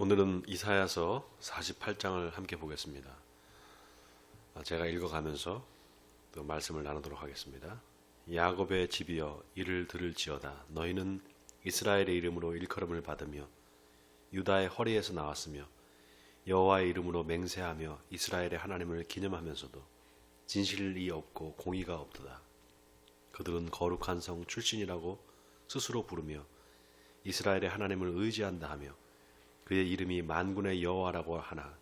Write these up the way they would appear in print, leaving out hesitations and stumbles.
오늘은 이사야서 48장을 함께 보겠습니다. 제가 읽어가면서 또 말씀을 나누도록 하겠습니다. 야곱의 집이여 이를 들을지어다. 너희는 이스라엘의 이름으로 일컬음을 받으며 유다의 허리에서 나왔으며 여호와의 이름으로 맹세하며 이스라엘의 하나님을 기념하면서도 진실이 없고 공의가 없도다. 그들은 거룩한 성 출신이라고 스스로 부르며 이스라엘의 하나님을 의지한다 하며 그의 이름이 만군의 여호와라고 하나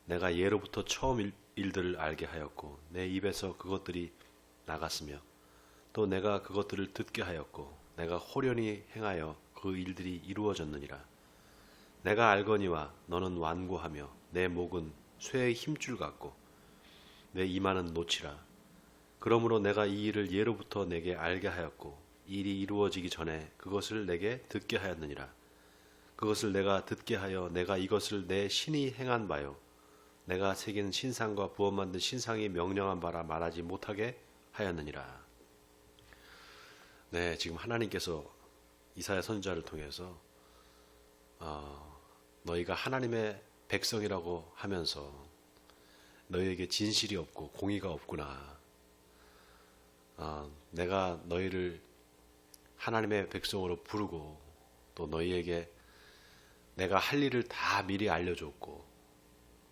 내가 예로부터 처음 일들을 알게 하였고 내 입에서 그것들이 나갔으며 또 내가 그것들을 듣게 하였고 내가 호련히 행하여 그 일들이 이루어졌느니라. 내가 알거니와 너는 완고하며 내 목은 쇠의 힘줄 같고 내 이마는 노치라. 그러므로 내가 이 일을 예로부터 내게 알게 하였고 이 일이 이루어지기 전에 그것을 내게 듣게 하였느니라. 그것을 내가 듣게 하여 내가 이것을 내 신이 행한 바요 내가 새긴 신상과 부어 만든 신상이 명령한 바라 말하지 못하게 하였느니라. 네, 지금 하나님께서 이사야 선지자를 통해서 너희가 하나님의 백성이라고 하면서 너희에게 진실이 없고 공의가 없구나. 내가 너희를 하나님의 백성으로 부르고 또 너희에게 내가 할 일을 다 미리 알려줬고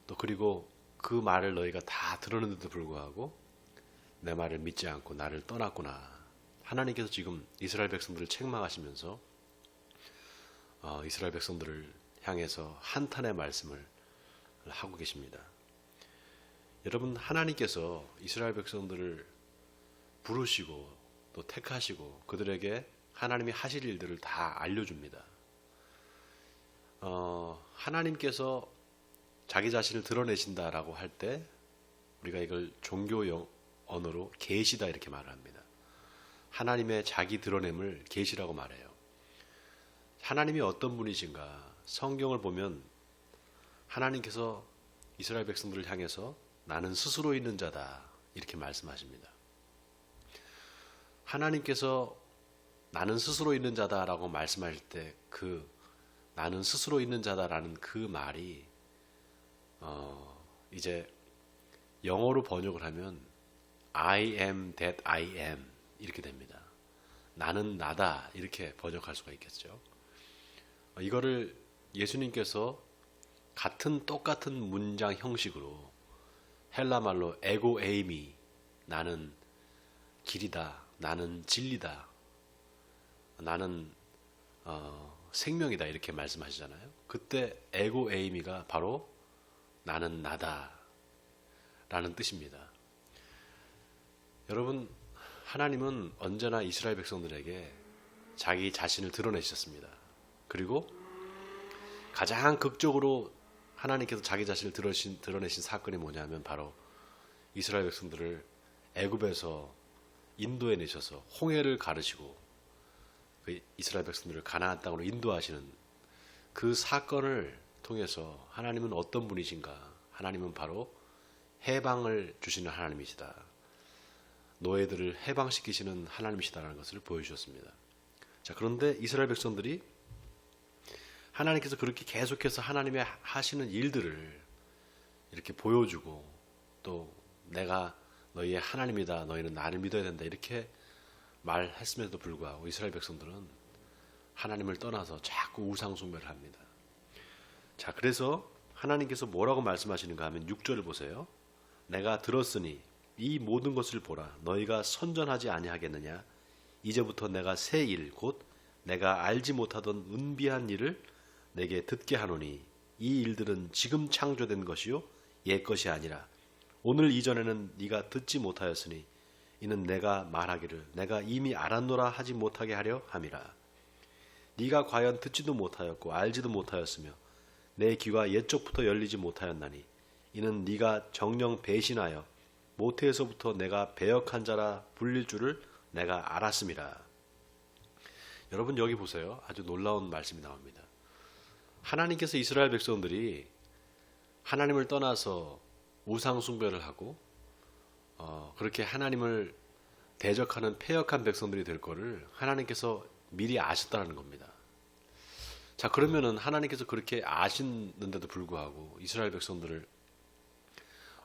또 그리고 그 말을 너희가 다 들었는데도 불구하고 내 말을 믿지 않고 나를 떠났구나. 하나님께서 지금 이스라엘 백성들을 책망하시면서 이스라엘 백성들을 향해서 한탄의 말씀을 하고 계십니다. 여러분, 하나님께서 이스라엘 백성들을 부르시고 또 택하시고 그들에게 하나님이 하실 일들을 다 알려줍니다. 하나님께서 자기 자신을 드러내신다라고 할 때 우리가 이걸 종교 언어로 계시다 이렇게 말을 합니다. 하나님의 자기 드러냄을 계시라고 말해요. 하나님이 어떤 분이신가? 성경을 보면 하나님께서 이스라엘 백성들을 향해서 나는 스스로 있는 자다 이렇게 말씀하십니다. 하나님께서 나는 스스로 있는 자다라고 말씀하실 때 그 나는 스스로 있는 자다라는 그 말이 이제 영어로 번역을 하면 I am that I am 이렇게 됩니다. 나는 나다 이렇게 번역할 수가 있겠죠. 이거를 예수님께서 똑같은 문장 형식으로 헬라 말로 에고 에이미 나는 길이다, 나는 진리다, 나는 생명이다 이렇게 말씀하시잖아요. 그때 에고 에이미가 바로 나는 나다 라는 뜻입니다. 여러분, 하나님은 언제나 이스라엘 백성들에게 자기 자신을 드러내셨습니다. 그리고 가장 극적으로 하나님께서 자기 자신을 드러내신 사건이 뭐냐면 바로 이스라엘 백성들을 애굽에서 인도에 내셔서 홍해를 가르시고 그 이스라엘 백성들을 가나안 땅으로 인도하시는 그 사건을 통해서 하나님은 어떤 분이신가? 하나님은 바로 해방을 주시는 하나님이시다. 노예들을 해방시키시는 하나님이시다라는 것을 보여주셨습니다. 자, 그런데 이스라엘 백성들이 하나님께서 그렇게 계속해서 하나님의 하시는 일들을 이렇게 보여주고 또 내가 너희의 하나님이다. 너희는 나를 믿어야 된다. 이렇게 말했음에도 불구하고 이스라엘 백성들은 하나님을 떠나서 자꾸 우상 숭배를 합니다. 자, 그래서 하나님께서 뭐라고 말씀하시는가 하면 6절을 보세요. 내가 들었으니 이 모든 것을 보라. 너희가 선전하지 아니하겠느냐? 이제부터 내가 새 일 곧 내가 알지 못하던 은비한 일을 내게 듣게 하노니 이 일들은 지금 창조된 것이요 옛 것이 아니라 오늘 이전에는 네가 듣지 못하였으니 이는 내가 말하기를 내가 이미 알았노라 하지 못하게 하려 함이라. 네가 과연 듣지도 못하였고 알지도 못하였으며 내 귀가 옛적부터 열리지 못하였나니 이는 네가 정령 배신하여 모태에서부터 내가 배역한 자라 불릴 줄을 내가 알았음이라. 여러분, 여기 보세요. 아주 놀라운 말씀이 나옵니다. 하나님께서 이스라엘 백성들이 하나님을 떠나서 우상 숭배를 하고 그렇게 하나님을 대적하는 패역한 백성들이 될 거를 하나님께서 미리 아셨다는 겁니다. 자, 그러면은 하나님께서 그렇게 아시는데도 불구하고 이스라엘 백성들을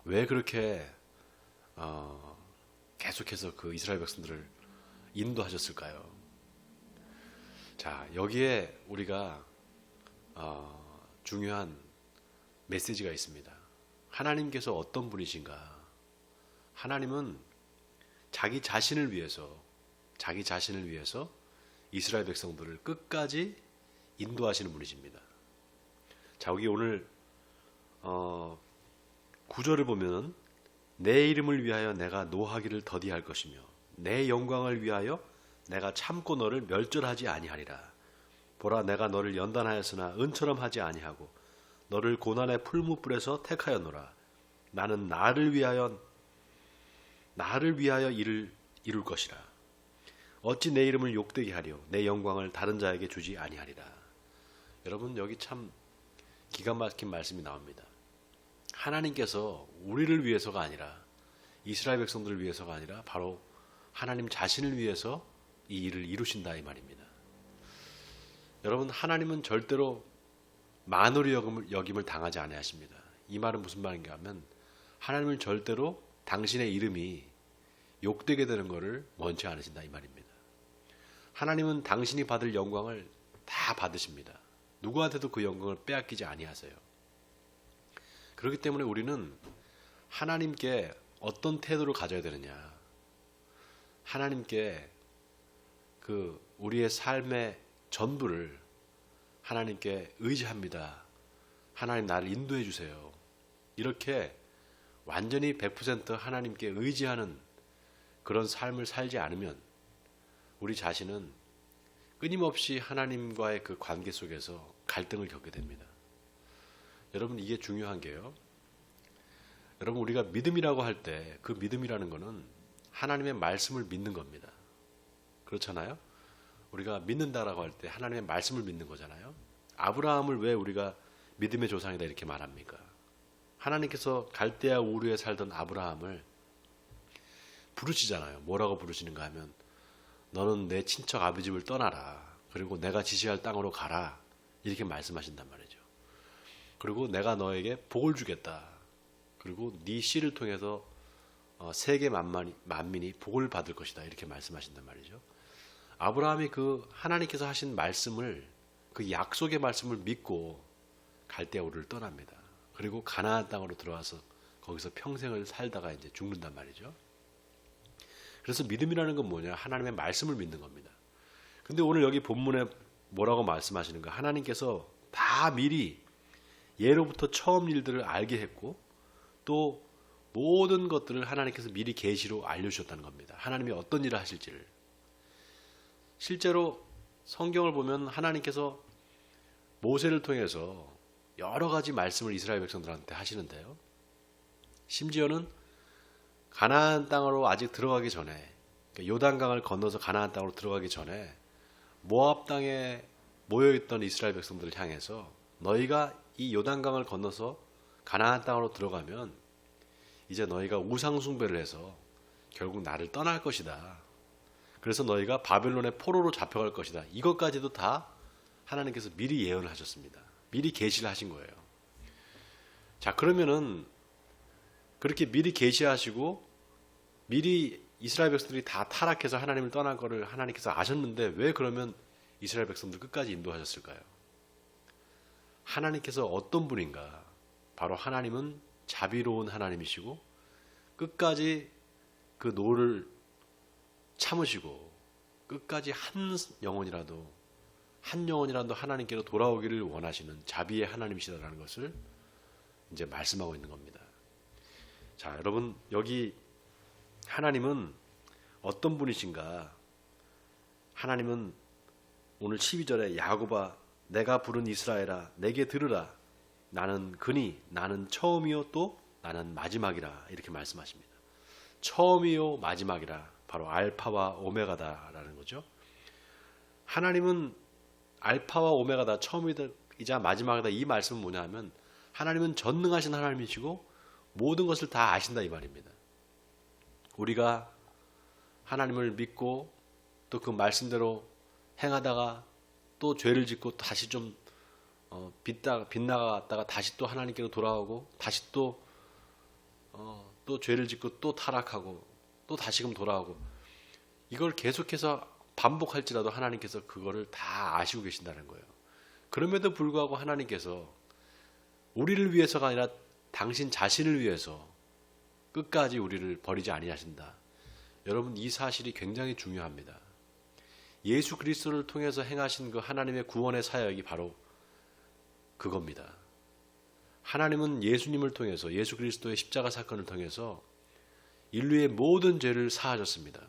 왜 그렇게 계속해서 그 이스라엘 백성들을 인도하셨을까요? 자, 여기에 우리가 중요한 메시지가 있습니다. 하나님께서 어떤 분이신가? 하나님은 자기 자신을 위해서 이스라엘 백성들을 끝까지 인도하시는 분이십니다. 자, 여기 오늘 9절을 보면 내 이름을 위하여 내가 노하기를 더디할 것이며 내 영광을 위하여 내가 참고 너를 멸절하지 아니하리라. 보라, 내가 너를 연단하였으나 은처럼 하지 아니하고 너를 고난의 풀무불에서 택하였노라. 나는 나를 위하여 이를 이룰 것이라. 어찌 내 이름을 욕되게 하려 내 영광을 다른 자에게 주지 아니하리라. 여러분, 여기 참 기가 막힌 말씀이 나옵니다. 하나님께서 우리를 위해서가 아니라, 이스라엘 백성들을 위해서가 아니라 바로 하나님 자신을 위해서 이 일을 이루신다, 이 말입니다. 여러분, 하나님은 절대로 만으로 여김을 당하지 아니하십니다. 이 말은 무슨 말인가 하면, 하나님은 절대로 당신의 이름이 욕되게 되는 것을 원치 않으신다, 이 말입니다. 하나님은 당신이 받을 영광을 다 받으십니다. 누구한테도 그 영광을 빼앗기지 아니하세요. 그렇기 때문에 우리는 하나님께 어떤 태도를 가져야 되느냐, 하나님께 우리의 삶의 전부를 하나님께 의지합니다. 하나님, 나를 인도해 주세요. 이렇게 완전히 100% 하나님께 의지하는 그런 삶을 살지 않으면 우리 자신은 끊임없이 하나님과의 그 관계 속에서 갈등을 겪게 됩니다. 여러분, 이게 중요한 게요. 여러분, 우리가 믿음이라고 할 때 그 믿음이라는 거는 하나님의 말씀을 믿는 겁니다. 그렇잖아요? 우리가 믿는다라고 할 때 하나님의 말씀을 믿는 거잖아요. 아브라함을 왜 우리가 믿음의 조상이다 이렇게 말합니까? 하나님께서 갈대아 우르에 살던 아브라함을 부르시잖아요. 뭐라고 부르시는가 하면, 너는 내 친척 아비 집을 떠나라. 그리고 내가 지시할 땅으로 가라. 이렇게 말씀하신단 말이죠. 그리고 내가 너에게 복을 주겠다. 그리고 네 씨를 통해서 세계 만민이 복을 받을 것이다. 이렇게 말씀하신단 말이죠. 아브라함이 그 하나님께서 하신 말씀을, 그 약속의 말씀을 믿고 갈대아 우르를 떠납니다. 그리고 가나안 땅으로 들어와서 거기서 평생을 살다가 이제 죽는단 말이죠. 그래서 믿음이라는 건 뭐냐? 하나님의 말씀을 믿는 겁니다. 근데 오늘 여기 본문에 뭐라고 말씀하시는가? 하나님께서 다 미리 예로부터 처음 일들을 알게 했고, 또 모든 것들을 하나님께서 미리 계시로 알려주셨다는 겁니다. 하나님이 어떤 일을 하실지를. 실제로 성경을 보면 하나님께서 모세를 통해서 여러 가지 말씀을 이스라엘 백성들한테 하시는데요. 심지어는 가나안 땅으로 아직 들어가기 전에, 요단강을 건너서 가나안 땅으로 들어가기 전에 모압 땅에 모여있던 이스라엘 백성들을 향해서, 너희가 이 요단강을 건너서 가나안 땅으로 들어가면 이제 너희가 우상 숭배를 해서 결국 나를 떠날 것이다. 그래서 너희가 바벨론의 포로로 잡혀갈 것이다. 이것까지도 다 하나님께서 미리 예언을 하셨습니다. 미리 계시를 하신 거예요. 자, 그러면은 그렇게 미리 계시하시고 미리 이스라엘 백성들이 다 타락해서 하나님을 떠날 거를 하나님께서 아셨는데 왜 그러면 이스라엘 백성들 끝까지 인도하셨을까요? 하나님께서 어떤 분인가? 바로 하나님은 자비로운 하나님이시고 끝까지 그 노를 참으시고 끝까지 한 영혼이라도 하나님께로 돌아오기를 원하시는 자비의 하나님이시다라는 것을 이제 말씀하고 있는 겁니다. 자, 여러분, 여기 하나님은 어떤 분이신가? 하나님은 오늘 12절에 야곱아 내가 부른 이스라엘아 내게 들으라. 나는 그니 나는 처음이요 또 나는 마지막이라. 이렇게 말씀하십니다. 처음이요 마지막이라. 바로 알파와 오메가다라는 거죠. 하나님은 알파와 오메가다, 처음이자 마지막이다. 이 말씀은 뭐냐 하면 하나님은 전능하신 하나님이시고 모든 것을 다 아신다 이 말입니다. 우리가 하나님을 믿고 또 그 말씀대로 행하다가 또 죄를 짓고 다시 좀 빗나갔다가 다시 또 하나님께로 돌아오고 다시 또 죄를 짓고 또 타락하고 또 다시금 돌아오고 이걸 계속해서 반복할지라도 하나님께서 그거를 다 아시고 계신다는 거예요. 그럼에도 불구하고 하나님께서 우리를 위해서가 아니라 당신 자신을 위해서 끝까지 우리를 버리지 아니하신다. 여러분 이 사실이 굉장히 중요합니다. 예수 그리스도를 통해서 행하신 그 하나님의 구원의 사역이 바로 그겁니다. 하나님은 예수님을 통해서 예수 그리스도의 십자가 사건을 통해서 인류의 모든 죄를 사하셨습니다.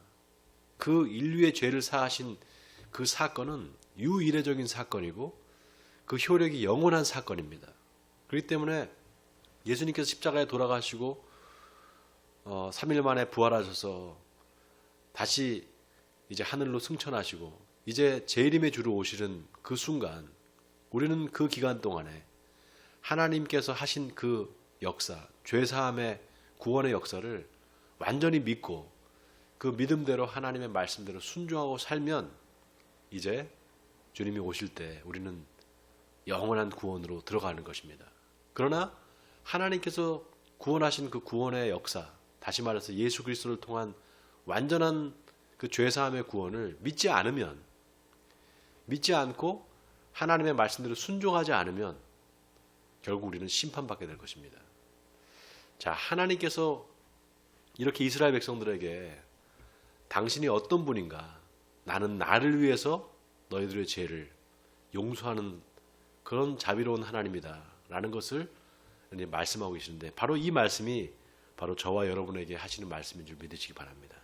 그 인류의 죄를 사하신 그 사건은 유일회적인 사건이고 그 효력이 영원한 사건입니다. 그렇기 때문에 예수님께서 십자가에 돌아가시고 3일 만에 부활하셔서 다시 이제 하늘로 승천하시고 이제 재림의 주로 오시는 그 순간 우리는 그 기간 동안에 하나님께서 하신 그 역사, 죄사함의 구원의 역사를 완전히 믿고 그 믿음대로 하나님의 말씀대로 순종하고 살면 이제 주님이 오실 때 우리는 영원한 구원으로 들어가는 것입니다. 그러나 하나님께서 구원하신 그 구원의 역사, 다시 말해서 예수 그리스도를 통한 완전한 그 죄사함의 구원을 믿지 않으면, 믿지 않고 하나님의 말씀대로 순종하지 않으면 결국 우리는 심판받게 될 것입니다. 자, 하나님께서 이렇게 이스라엘 백성들에게 당신이 어떤 분인가? 나는 나를 위해서 너희들의 죄를 용서하는 그런 자비로운 하나님이다 라는 것을 말씀하고 계시는데 바로 이 말씀이 바로 저와 여러분에게 하시는 말씀인 줄 믿으시기 바랍니다.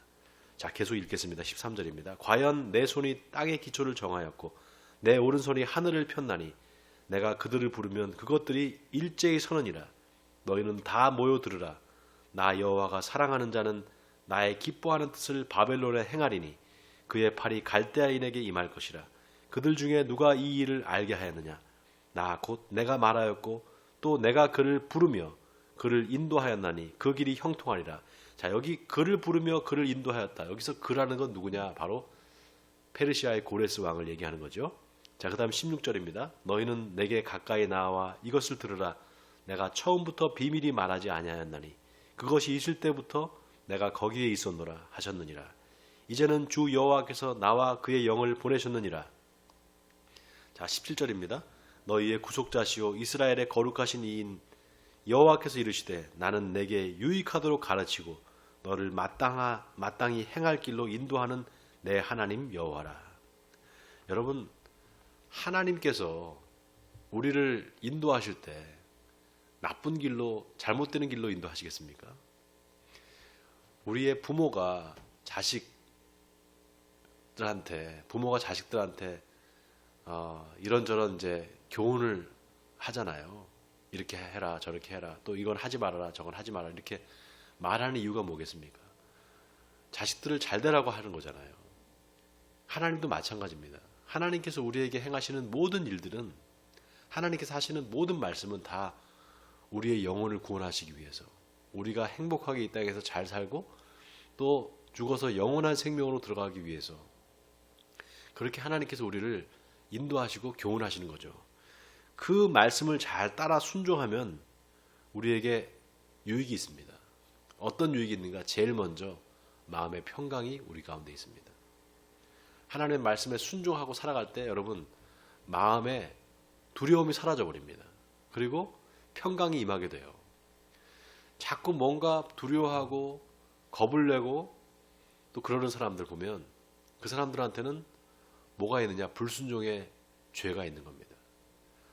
자, 계속 읽겠습니다. 13절입니다. 과연 내 손이 땅의 기초를 정하였고 내 오른손이 하늘을 폈나니 내가 그들을 부르면 그것들이 일제히 서느니라. 너희는 다 모여 들으라. 나 여호와가 사랑하는 자는 나의 기뻐하는 뜻을 바벨론에 행하리니 그의 팔이 갈대아인에게 임할 것이라. 그들 중에 누가 이 일을 알게 하였느냐? 나 곧 내가 말하였고 또 내가 그를 부르며 그를 인도하였나니 그 길이 형통하리라. 자, 여기 그를 부르며 그를 인도하였다. 여기서 그라는 건 누구냐? 바로 페르시아의 고레스 왕을 얘기하는 거죠. 자, 그 다음 16절입니다. 너희는 내게 가까이 나와 이것을 들으라. 내가 처음부터 비밀이 말하지 아니하였나니 그것이 있을 때부터 내가 거기에 있었노라 하셨느니라. 이제는 주 여호와께서 나와 그의 영을 보내셨느니라. 자, 17절입니다. 너희의 구속자시오 이스라엘의 거룩하신 이인 여호와께서 이르시되 나는 내게 유익하도록 가르치고 너를 마땅히 행할 길로 인도하는 내 하나님 여호와라. 여러분, 하나님께서 우리를 인도하실 때 나쁜 길로, 잘못되는 길로 인도하시겠습니까? 우리의 부모가 자식들한테 이런저런 이제 교훈을 하잖아요. 이렇게 해라, 저렇게 해라, 또 이건 하지 말아라, 저건 하지 말아라 이렇게 말하는 이유가 뭐겠습니까? 자식들을 잘 되라고 하는 거잖아요. 하나님도 마찬가지입니다. 하나님께서 우리에게 행하시는 모든 일들은, 하나님께서 하시는 모든 말씀은 다 우리의 영혼을 구원하시기 위해서, 우리가 행복하게 이 땅에서 잘 살고 또 죽어서 영원한 생명으로 들어가기 위해서 그렇게 하나님께서 우리를 인도하시고 교훈하시는 거죠. 그 말씀을 잘 따라 순종하면 우리에게 유익이 있습니다. 어떤 유익이 있는가? 제일 먼저 마음의 평강이 우리 가운데 있습니다. 하나님의 말씀에 순종하고 살아갈 때 여러분 마음에 두려움이 사라져 버립니다. 그리고 평강이 임하게 돼요. 자꾸 뭔가 두려워하고 겁을 내고 또 그러는 사람들 보면 그 사람들한테는 뭐가 있느냐? 불순종의 죄가 있는 겁니다.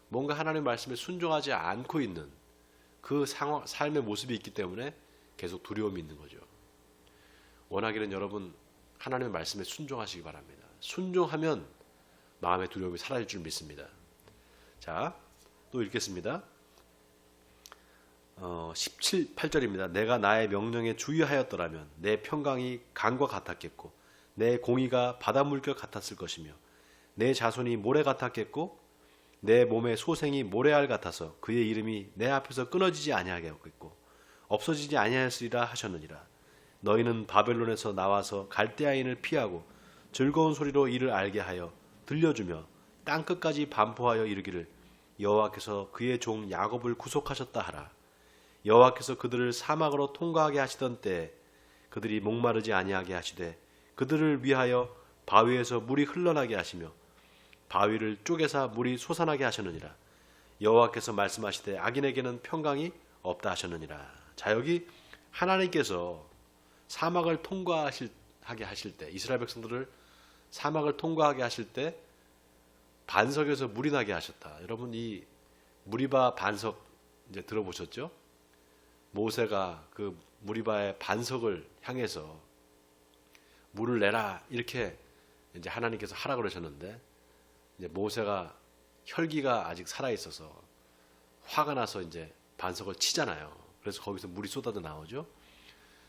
뭔가 하나님의 말씀에 순종하지 않고 있는 그 삶의 모습이 있기 때문에 계속 두려움이 있는 거죠. 원하기는 여러분 하나님의 말씀에 순종하시기 바랍니다. 순종하면 마음의 두려움이 사라질 줄 믿습니다. 자, 또 읽겠습니다. 18절입니다. 내가 나의 명령에 주의하였더라면 내 평강이 강과 같았겠고 내 공의가 바닷물결 같았을 것이며 내 자손이 모래 같았겠고 내 몸의 소생이 모래알 같아서 그의 이름이 내 앞에서 끊어지지 아니하겠고 없어지지 아니하였으리라 하셨느니라. 너희는 바벨론에서 나와서 갈대아인을 피하고 즐거운 소리로 이를 알게 하여 들려주며 땅끝까지 반포하여 이르기를 여호와께서 그의 종 야곱을 구속하셨다 하라. 여호와께서 그들을 사막으로 통과하게 하시던 때에 그들이 목마르지 아니하게 하시되 그들을 위하여 바위에서 물이 흘러나게 하시며 바위를 쪼개사 물이 솟아나게 하셨느니라. 여호와께서 말씀하시되 악인에게는 평강이 없다 하셨느니라. 자, 여기 하나님께서 사막을 통과하게 하실 때, 이스라엘 백성들을 사막을 통과하게 하실 때 반석에서 물이 나게 하셨다. 여러분, 이 무리바 반석 이제 들어보셨죠? 모세가 그 무리바의 반석을 향해서 물을 내라 이렇게 이제 하나님께서 하라 그러셨는데, 이제 모세가 혈기가 아직 살아 있어서 화가 나서 이제 반석을 치잖아요. 그래서 거기서 물이 쏟아져 나오죠.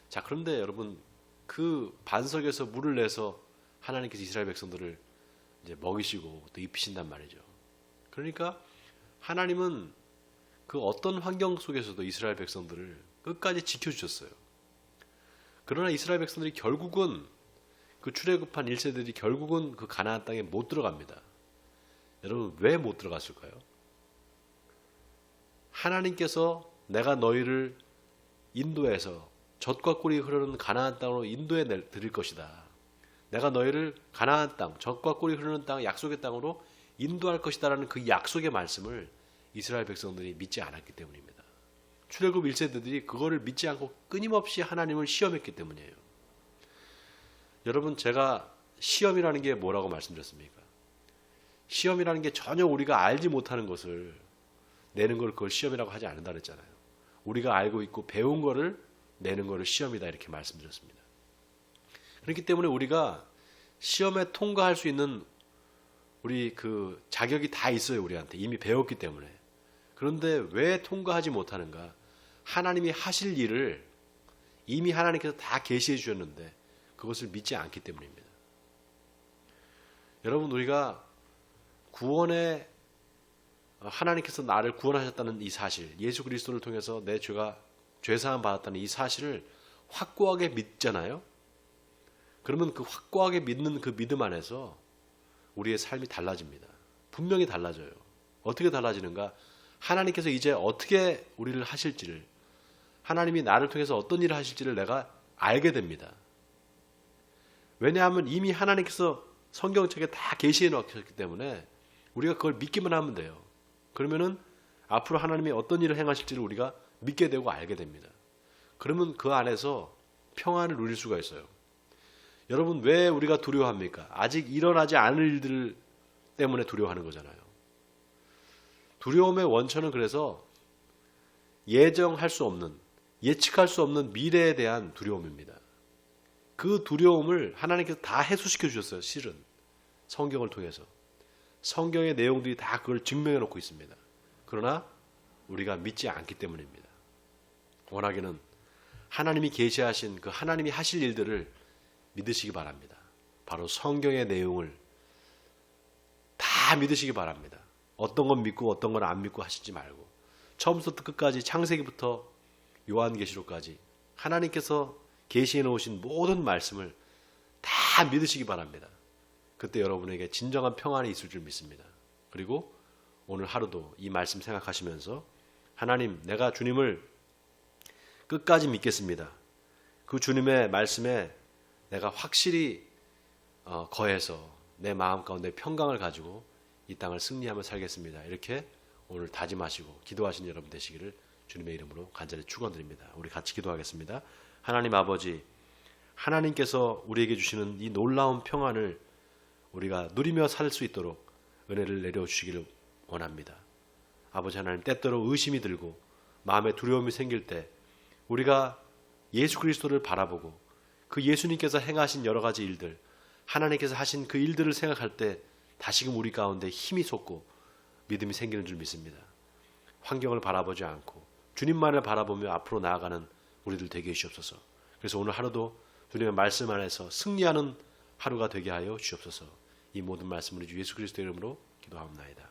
자, 그런데 여러분, 그 반석에서 물을 내서 하나님께서 이스라엘 백성들을 이제 먹이시고 또 입히신단 말이죠. 그러니까 하나님은 그 어떤 환경 속에서도 이스라엘 백성들을 끝까지 지켜주셨어요. 그러나 이스라엘 백성들이 결국은 그 출애굽한 1세들이 결국은 그 가나안 땅에 못 들어갑니다. 여러분, 왜 못 들어갔을까요? 하나님께서 내가 너희를 인도해서 젖과 꿀이 흐르는 가나안 땅으로 인도해 드릴 것이다. 내가 너희를 가나안 땅, 젖과 꿀이 흐르는 땅, 약속의 땅으로 인도할 것이다라는 그 약속의 말씀을 이스라엘 백성들이 믿지 않았기 때문입니다. 출애굽 1세들이 그거를 믿지 않고 끊임없이 하나님을 시험했기 때문이에요. 여러분, 제가 시험이라는 게 뭐라고 말씀드렸습니까? 시험이라는 게 전혀 우리가 알지 못하는 것을 내는 걸 그걸 시험이라고 하지 않는다 그랬잖아요. 우리가 알고 있고 배운 거를 내는 거를 시험이다 이렇게 말씀드렸습니다. 그렇기 때문에 우리가 시험에 통과할 수 있는 우리 그 자격이 다 있어요. 우리한테 이미 배웠기 때문에. 그런데 왜 통과하지 못하는가? 하나님이 하실 일을 이미 하나님께서 다 계시해 주셨는데 그것을 믿지 않기 때문입니다. 여러분, 우리가 구원에 하나님께서 나를 구원하셨다는 이 사실, 예수 그리스도를 통해서 내 죄가 죄사함 받았다는 이 사실을 확고하게 믿잖아요. 그러면 그 확고하게 믿는 그 믿음 안에서 우리의 삶이 달라집니다. 분명히 달라져요. 어떻게 달라지는가? 하나님께서 이제 어떻게 우리를 하실지를, 하나님이 나를 통해서 어떤 일을 하실지를 내가 알게 됩니다. 왜냐하면 이미 하나님께서 성경책에 다 계시해 놓으셨기 때문에 우리가 그걸 믿기만 하면 돼요. 그러면은 앞으로 하나님이 어떤 일을 행하실지를 우리가 믿게 되고 알게 됩니다. 그러면 그 안에서 평안을 누릴 수가 있어요. 여러분, 왜 우리가 두려워합니까? 아직 일어나지 않을 일들 때문에 두려워하는 거잖아요. 두려움의 원천은 그래서 예정할 수 없는, 예측할 수 없는 미래에 대한 두려움입니다. 그 두려움을 하나님께서 다 해소시켜 주셨어요. 실은 성경을 통해서. 성경의 내용들이 다 그걸 증명해 놓고 있습니다. 그러나 우리가 믿지 않기 때문입니다. 워낙에는 하나님이 계시하신 그 하나님이 하실 일들을 믿으시기 바랍니다. 바로 성경의 내용을 다 믿으시기 바랍니다. 어떤 건 믿고 어떤 건 안 믿고 하시지 말고 처음부터 끝까지 창세기부터 요한계시록까지 하나님께서 계시해 놓으신 모든 말씀을 다 믿으시기 바랍니다. 그때 여러분에게 진정한 평안이 있을 줄 믿습니다. 그리고 오늘 하루도 이 말씀 생각하시면서 하나님, 내가 주님을 끝까지 믿겠습니다. 그 주님의 말씀에 내가 확실히 거해서 내 마음 가운데 평강을 가지고 이 땅을 승리하며 살겠습니다. 이렇게 오늘 다짐하시고 기도하신 여러분 되시기를 주님의 이름으로 간절히 축원드립니다. 우리 같이 기도하겠습니다. 하나님 아버지, 하나님께서 우리에게 주시는 이 놀라운 평안을 우리가 누리며 살 수 있도록 은혜를 내려주시기를 원합니다. 아버지 하나님, 때때로 의심이 들고 마음에 두려움이 생길 때 우리가 예수 그리스도를 바라보고 그 예수님께서 행하신 여러 가지 일들, 하나님께서 하신 그 일들을 생각할 때 다시금 우리 가운데 힘이 솟고 믿음이 생기는 줄 믿습니다. 환경을 바라보지 않고 주님만을 바라보며 앞으로 나아가는 우리들 되게 해주옵소서. 그래서 오늘 하루도 주님의 말씀 안에서 승리하는 하루가 되게 하여 주옵소서. 이 모든 말씀을 예수 그리스도의 이름으로 기도하옵나이다.